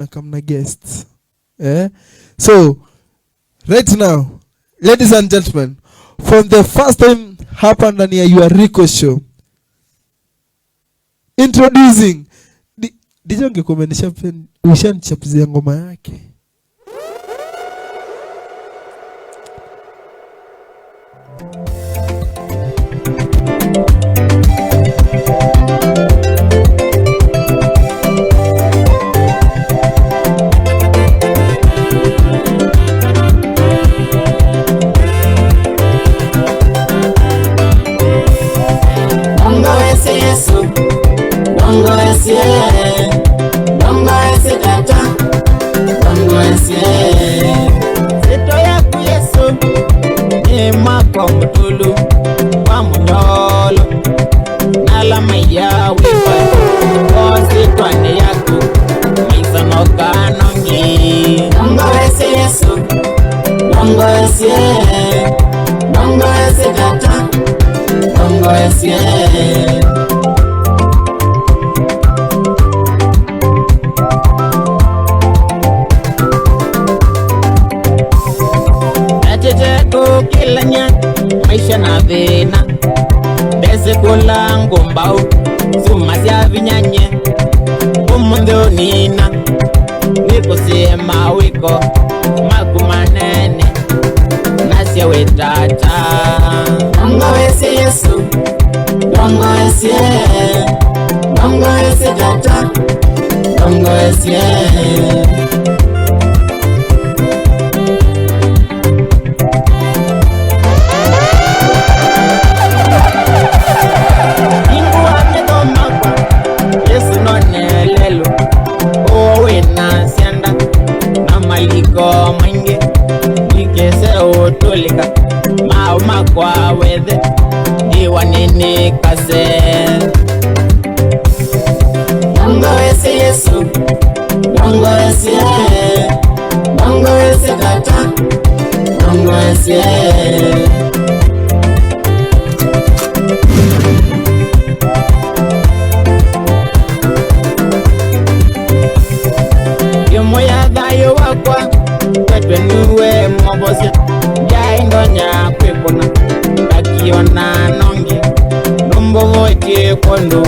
come na guests. So right now, ladies and gentlemen, from the first time hapa ndani ya your Rico show, introducing DJ ungekumenisha ushanichapizia ngoma yake. Maisha na vena bese kula ngombao sumasia vinyanye umundo nina niko sema wiko makumanene nasia wetata Mungu wese Yesu Mungu wese Mungu wese tata Mungu wese mwingi nikese utulika mauma kwa wethe iwa nini kase Mungu wese Yesu Mungu wese Mungu wese tata Mungu wese yomoya dayo wakwa Twenuwe mwabosia Jaindonya kwekona Bakiona nongi Nombo kie kondo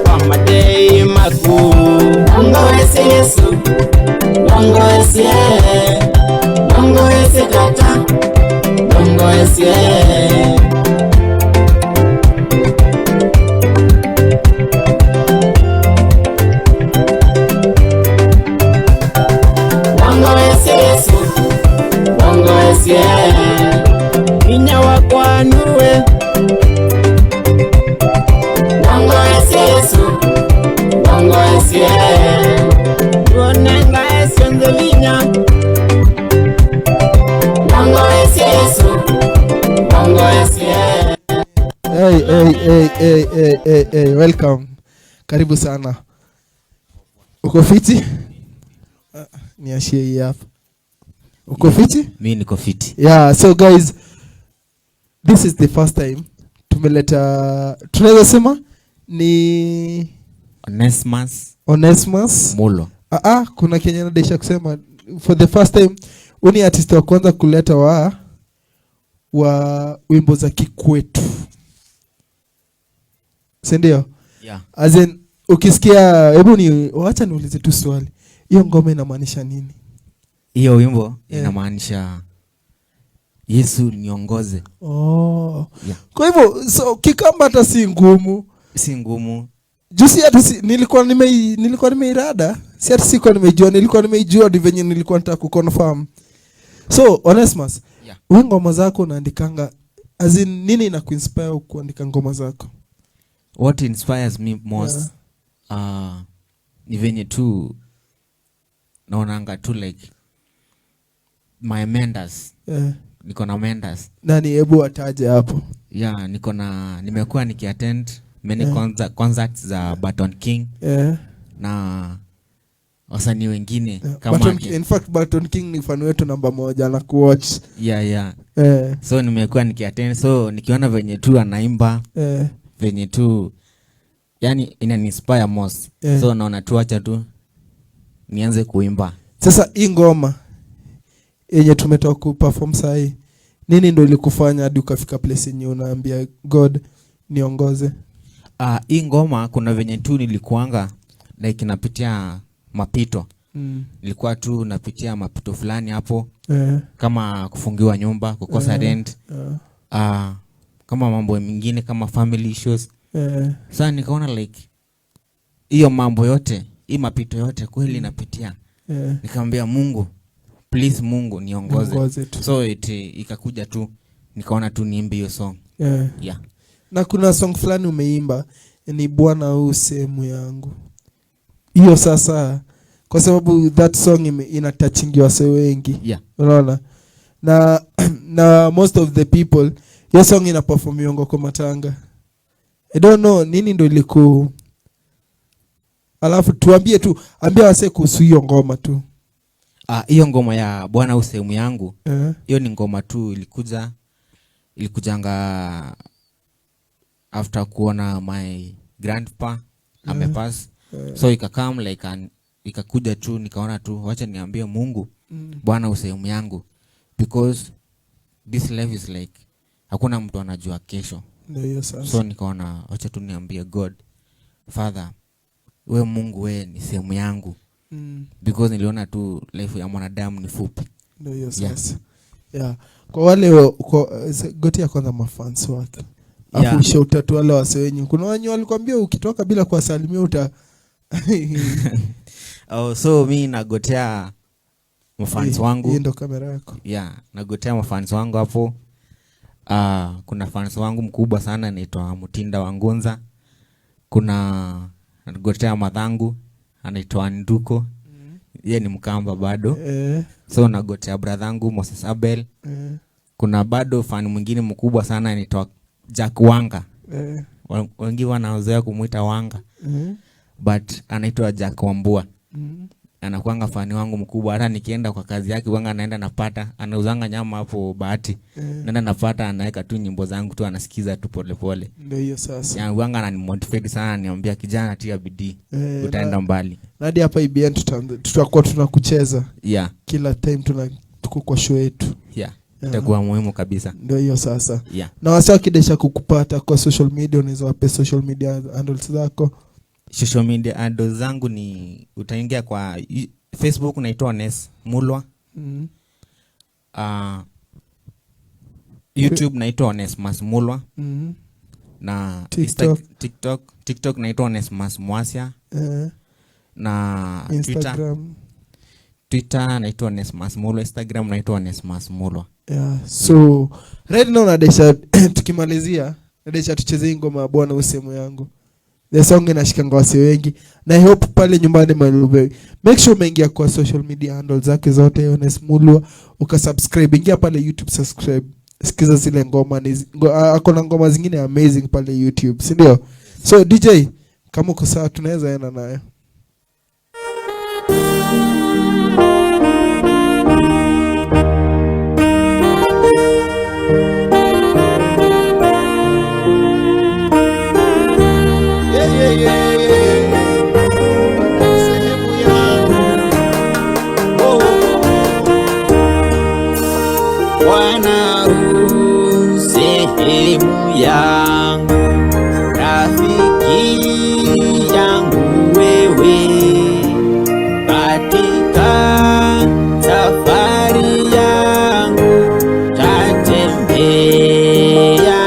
Wamadei maku Mungu wese Yesu Mungu wese Mungu wese tata Mungu wese Inya wakwanuwe Mungu wese Yesu Mungu wese Tuonenga esionze vinya Mungu wese Yesu Mungu wese Hey, welcome. Karibu sana. Uko fiti? Niashie hii hapa. Uko fiti? Mimi niko fiti. Yeah, so guys, this is the first time tumeleta, tunaweza sema ni Onesmus Mulo. Kuna Kenya nadesha kusema for the first time uni artist wa kwanza kuleta wa wimbo za kikwetu. Sindio? Yeah. As in, ukisikia, hebu wacha niulize tu swali. Hiyo ngoma inamaanisha nini? Hiyo wimbo inamaanisha Yesu niongoze. Yeah. Kwa hivyo so kikamba hata si ngumu. Si ngumu. Jusi hata nilikuwa nimeirada. Si hata sikuwa nimejua, nilikuwa nimeijua di venye nilikuwa nataka kuconfirm. So Onesmus, wewe ngoma zako unaandikanga as in nini inakuinspire kuandika ngoma zako? What inspires me most ni venye tu naonanga tu like my mentors. Niko na mentors. Nani hebu ataje hapo? Yeah, nimekuwa nikiattend many concerts za Baton King. Na wasanii wengine kama in fact Baton King ni fan wetu namba 1 na kuwatch. Yeah. So nimekuwa nikiattend, so nikiona venye tu anaimba venye tu yani ina inspire most. So naona tu acha tu nianze kuimba. Sasa hii ngoma yenye tumetoka kuperform sahi, nini ndio ilikufanya hadi ukafika place yenye unaambia God niongoze? Hii ngoma kuna venye tu nilikuanga like napitia mapito. Nilikuwa tu napitia mapito fulani hapo. Kama kufungiwa nyumba, kukosa rent. Kama mambo mengine kama family issues. Sasa nikaona like hiyo mambo yote, hii mapito yote kweli napitia. Nikamwambia Mungu, please Mungu niongoze. So ikakuja tu nikaona tu niimbe hiyo song. Yeah. Na kuna song fulani umeimba ni Bwana u sehemu yangu. Hiyo sasa kwa sababu that song inatouchingi wase wengi. Yeah. Unaona? Na most of the people hiyo song inaperformiwa kwa matanga. I don't know nini ndio iliku. Alafu tuambie tu, ambia wase kuhusu hiyo ngoma tu. Hiyo ngoma ya Bwana u sehemu yangu. Hiyo ni ngoma tu ilikujanga after kuona my grandpa amepass. So ikakam like ikakuja tu nikaona tu wacha niambie Mungu Bwana u sehemu yangu, because this life is like hakuna mtu anajua kesho. Ndio sasa. So nikaona wacha tu niambie God, Father, wewe Mungu wewe ni sehemu yangu. Because niliona tu life ya mwanadamu ni fupi. Ndio sasa. Yeah. Kwa wale Gotia kwanza mafans wake. Afu shout tu wale wase wenyu. Kuna wanyu walikwambia ukitoka bila kuwasalimia uta so mimi nagotea mafans wangu. Hii ndo kamera yako. Yeah, nagotea mafans wangu hapo. Kuna fans wangu mkubwa sana anaitwa Mutinda Wangonza. Kuna nagotea madhangu anaitwa Nduko. Yeye ni Mkamba bado. So nagotea bradhangu Moses Abel. Kuna bado fan mwingine mkubwa sana anaitwa Jack Wanga. Wengi wanaozoea kumuita Wanga. But anaitwa Jack Wambua. Anakuanga fani wangu mkubwa. Hata nikienda kwa kazi yake Wanga naenda napata, anauzanga nyama hapo Bahati. Naenda napata anaweka tu nyimbo zangu tu anasikiza tu pole pole. Ndio hiyo sasa. Ya Wanga ananimotivate sana, ananiambia kijana tia bidii. Utaenda mbali. Hadi hapa IBN tutakuwa tunakucheza. Yeah. Kila time tuko kwa show yetu. Yeah. Itakuwa muhimu kabisa. Ndio hiyo sasa. Yeah. Na wasa kidesha kukupata kwa social media, unaweza wape social media handles zako. Social media handles zangu ni utaingia kwa Facebook naitwa Ones Mulwa. YouTube naitwa Onesmus Mulwa. Na TikTok naitwa Onesmus Mwasya. Na Twitter naitwa Onesmus Mulwa, Instagram naitwa Onesmus Mulwa. Yeah. So right now nadesha tukimalizia nadesha tucheze ngoma Bwana u sehemu yangu. The song inashikanga wase wengi. Na I hope pale nyumbani Malube, make sure umeingia kwa social media handles zake zote Ones Mulwa, ukasubscribe, ingia pale YouTube subscribe. Sikiza zile ngoma akona ngoma zingine amazing pale YouTube, si ndio? So DJ kama uko sawa tunaweza enda nayo. Bwana u sehemu yangu, rafiki yangu wewe, katika safari yangu tatembea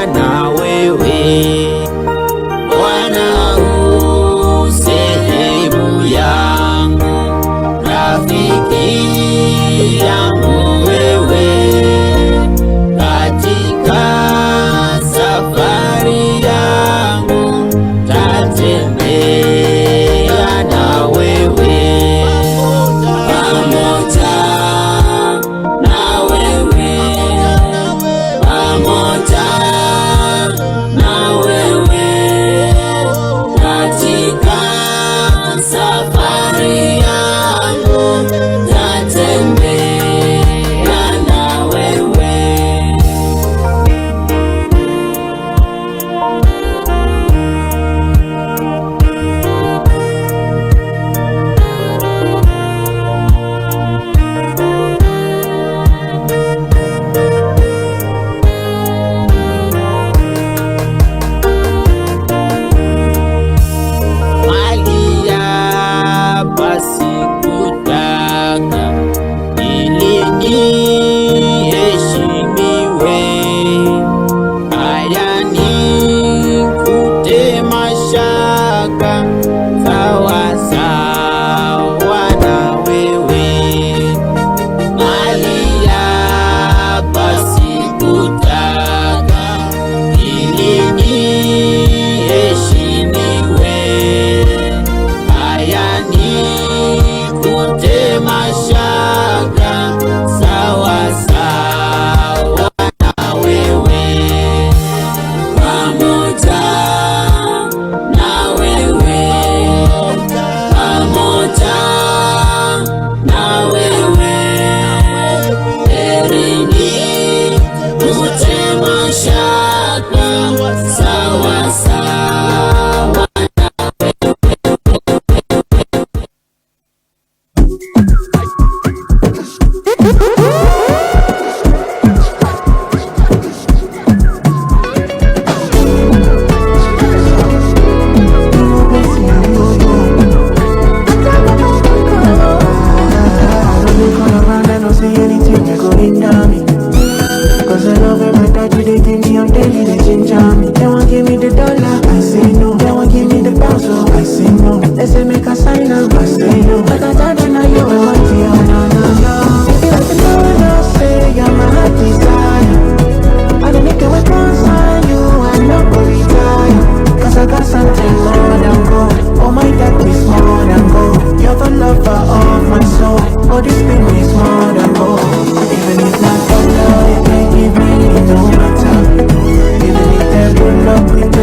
na wewe. Bwana u sehemu yangu, rafiki yangu wewe, katika safari yangu tatembea na wewe, pamoja na wewe, pamoja na wewe, katika safari yangu tatembea Even if there's good luck with